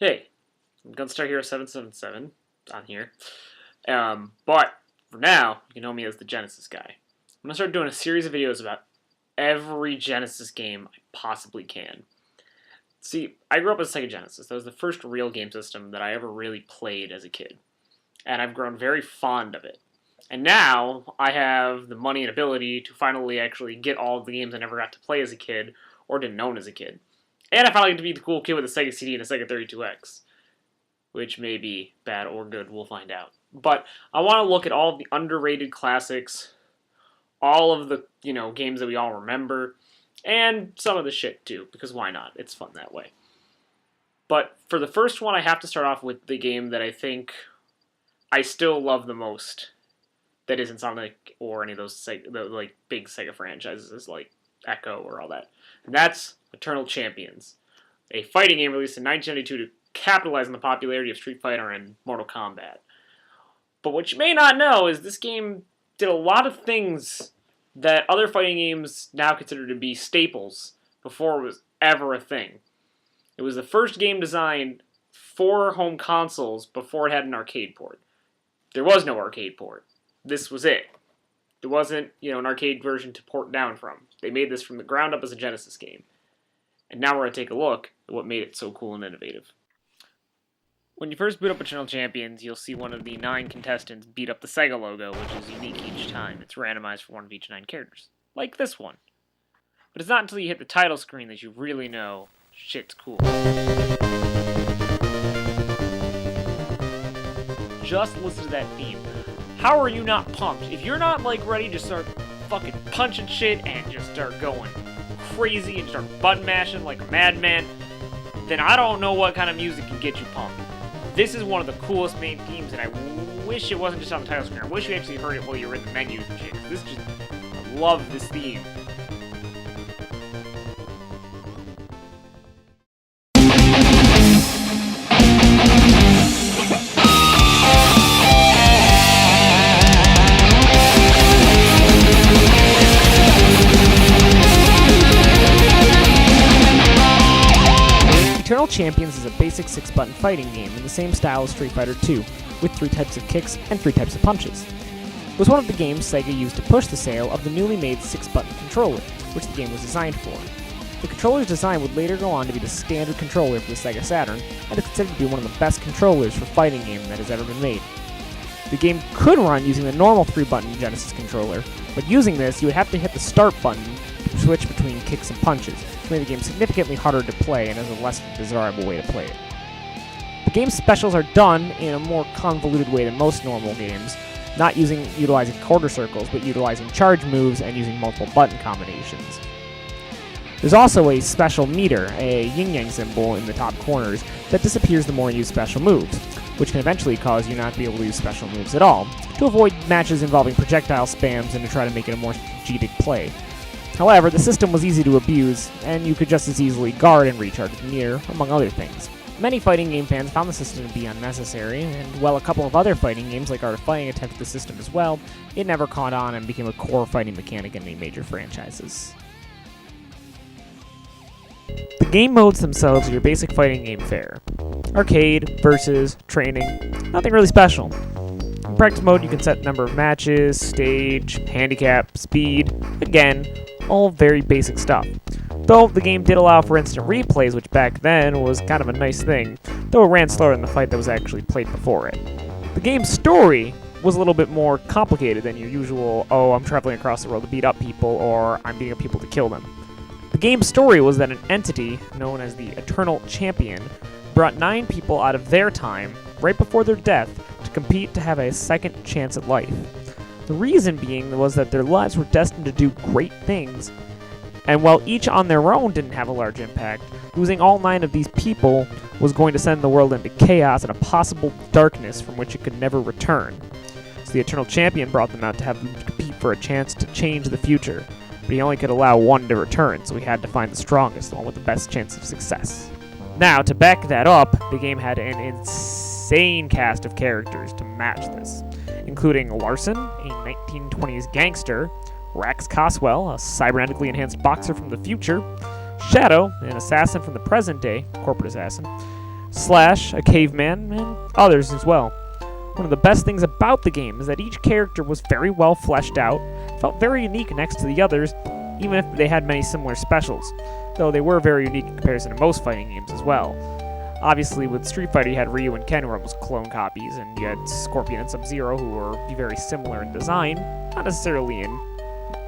Hey, I'm Gunstar Hero 777 on here. But for now, you can know me as the Genesis guy. I'm gonna start doing a series of videos about every Genesis game I possibly can. See, I grew up with Sega Genesis. That was the first real game system that I ever really played as a kid. And I've grown very fond of it. And now I have the money and ability to finally actually get all of the games I never got to play as a kid or didn't own as a kid. And I finally get to be the cool kid with a Sega CD and a Sega 32X. Which may be bad or good, we'll find out. But I want to look at all of the underrated classics, all of the, games that we all remember, and some of the shit too, because why not? It's fun that way. But for the first one, I have to start off with the game that I think I still love the most, that isn't Sonic or any of those big Sega franchises like Echo or all that. And that's Eternal Champions, a fighting game released in 1992 to capitalize on the popularity of Street Fighter and Mortal Kombat. But what you may not know is this game did a lot of things that other fighting games now consider to be staples before it was ever a thing. It was the first game designed for home consoles before it had an arcade port. There was no arcade port. This was it. There wasn't, an arcade version to port down from. They made this from the ground up as a Genesis game. And now we're going to take a look at what made it so cool and innovative. When you first boot up Eternal Champions, you'll see one of the 9 contestants beat up the Sega logo, which is unique each time. It's randomized for one of each 9 characters. Like this one. But it's not until you hit the title screen that you really know shit's cool. Just listen to that theme. How are you not pumped? If you're not, ready to start fucking punching shit and just start going crazy and start button mashing like a madman, then I don't know what kind of music can get you pumped. This is one of the coolest main themes, and I wish it wasn't just on the title screen. I wish you actually heard it while you were in the menus and shit. I love this theme. Eternal Champions is a basic 6-button fighting game in the same style as Street Fighter II, with 3 types of kicks and 3 types of punches. It was one of the games Sega used to push the sale of the newly made 6-button controller, which the game was designed for. The controller's design would later go on to be the standard controller for the Sega Saturn, and is considered to be one of the best controllers for fighting game that has ever been made. The game could run using the normal 3-button Genesis controller, but using this, you would have to hit the start button to switch between kicks and punches, which made the game significantly harder to play and is a less desirable way to play it. The game's specials are done in a more convoluted way than most normal games, not utilizing quarter circles, but utilizing charge moves and using multiple button combinations. There's also a special meter, a yin-yang symbol in the top corners, that disappears the more you use special moves, which can eventually cause you not to be able to use special moves at all, to avoid matches involving projectile spams and to try to make it a more strategic play. However, the system was easy to abuse, and you could just as easily guard and recharge the meter, among other things. Many fighting game fans found the system to be unnecessary, and while a couple of other fighting games like Art of Fighting attempted the system as well, it never caught on and became a core fighting mechanic in any major franchises. The game modes themselves are your basic fighting game fare. Arcade, versus, training, nothing really special. In practice mode, you can set the number of matches, stage, handicap, speed, again, all very basic stuff. Though the game did allow for instant replays, which back then was kind of a nice thing, though it ran slower than the fight that was actually played before it. The game's story was a little bit more complicated than your usual, I'm traveling across the world to beat up people, or I'm beating up people to kill them. The game's story was that an entity, known as the Eternal Champion, brought 9 people out of their time, right before their death, to compete to have a second chance at life. The reason being was that their lives were destined to do great things, and while each on their own didn't have a large impact, losing all 9 of these people was going to send the world into chaos and a possible darkness from which it could never return. So the Eternal Champion brought them out to have them compete for a chance to change the future, but he only could allow 1 to return, so he had to find the strongest, the one with the best chance of success. Now, to back that up, the game had an insane cast of characters to match this, including Larson, a 1920s gangster, Rax Coswell, a cybernetically enhanced boxer from the future, Shadow, an assassin from the present day, corporate assassin, Slash, a caveman, and others as well. One of the best things about the game is that each character was very well fleshed out, felt very unique next to the others, even if they had many similar specials, though they were very unique in comparison to most fighting games as well. Obviously, with Street Fighter, you had Ryu and Ken, who were almost clone copies, and you had Scorpion and Sub-Zero, who were very similar in design, not necessarily in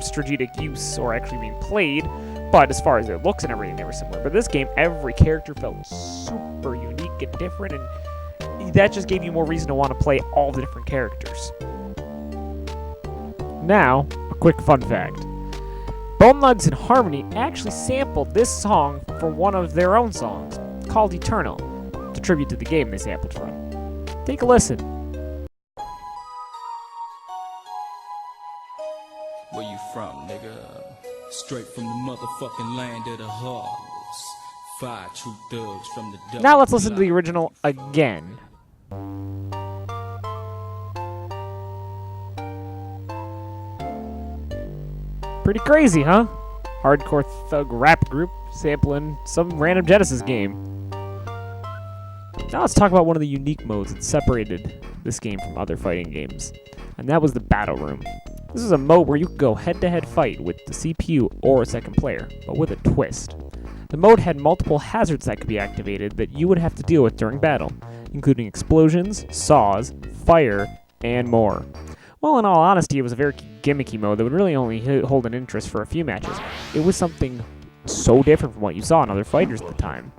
strategic use or actually being played, but as far as their looks and everything, they were similar. But this game, every character felt super unique and different, and that just gave you more reason to want to play all the different characters. Now, a quick fun fact. Bone Thugs and Harmony actually sampled this song for one of their own songs, called Eternal. It's a tribute to the game they sampled from. Take a listen. Where you from, nigga? Straight from the motherfucking land of the hogs. 5 true thugs from the double Now let's listen to the block. original again. Pretty crazy, huh? Hardcore thug rap group sampling some random Genesis game. Now let's talk about one of the unique modes that separated this game from other fighting games, and that was the Battle Room. This is a mode where you could go head-to-head fight with the CPU or a second player, but with a twist. The mode had multiple hazards that could be activated that you would have to deal with during battle, including explosions, saws, fire, and more. Well, in all honesty, it was a very gimmicky mode that would really only hold an interest for a few matches. It was something so different from what you saw in other fighters at the time.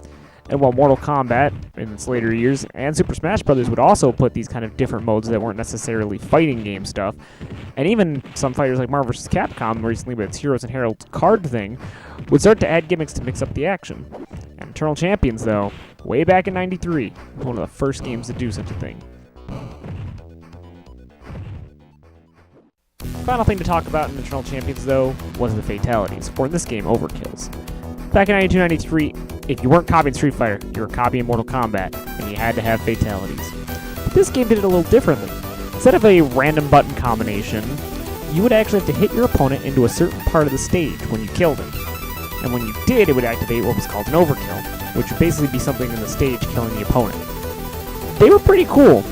And while Mortal Kombat in its later years and Super Smash Bros. Would also put these kind of different modes that weren't necessarily fighting game stuff, and even some fighters like Marvel vs. Capcom recently with its Heroes and Heralds card thing, would start to add gimmicks to mix up the action. And Eternal Champions, though, way back in '93, was one of the first games to do such a thing. Final thing to talk about in Eternal Champions, though, was the fatalities, or in this game, overkills. Back in 92-93, if you weren't copying Street Fighter, you were copying Mortal Kombat, and you had to have fatalities. But this game did it a little differently. Instead of a random button combination, you would actually have to hit your opponent into a certain part of the stage when you killed him. And when you did, it would activate what was called an overkill, which would basically be something in the stage killing the opponent. They were pretty cool.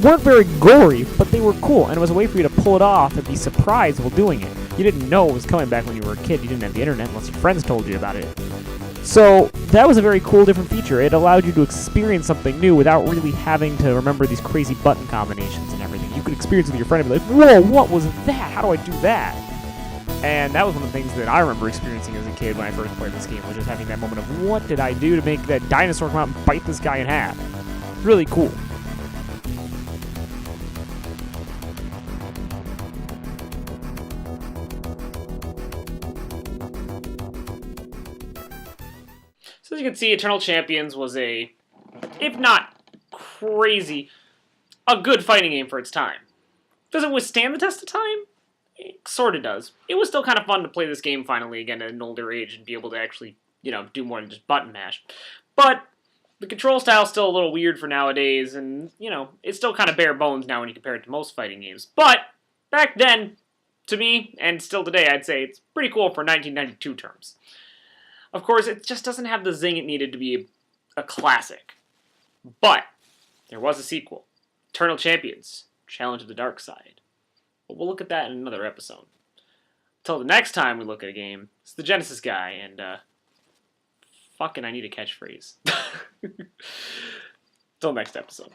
Weren't very gory, but they were cool, and it was a way for you to pull it off and be surprised while doing it. You didn't know it was coming back when you were a kid. You didn't have the internet unless your friends told you about it. So that was a very cool different feature. It allowed you to experience something new without really having to remember these crazy button combinations and everything. You could experience it with your friend and be like, whoa, what was that? How do I do that? And that was one of the things that I remember experiencing as a kid when I first played this game, was just having that moment of, what did I do to make that dinosaur come out and bite this guy in half? Really cool. So as you can see, Eternal Champions was a, if not crazy, a good fighting game for its time. Does it withstand the test of time? It sort of does. It was still kind of fun to play this game finally again at an older age and be able to actually, do more than just button mash. But the control style's still a little weird for nowadays, and, it's still kind of bare bones now when you compare it to most fighting games. But back then, to me, and still today, I'd say it's pretty cool for 1992 terms. Of course, it just doesn't have the zing it needed to be a classic. But there was a sequel, Eternal Champions, Challenge of the Dark Side. But we'll look at that in another episode. Until the next time we look at a game, it's the Genesis guy, and fucking I need a catchphrase. Till next episode.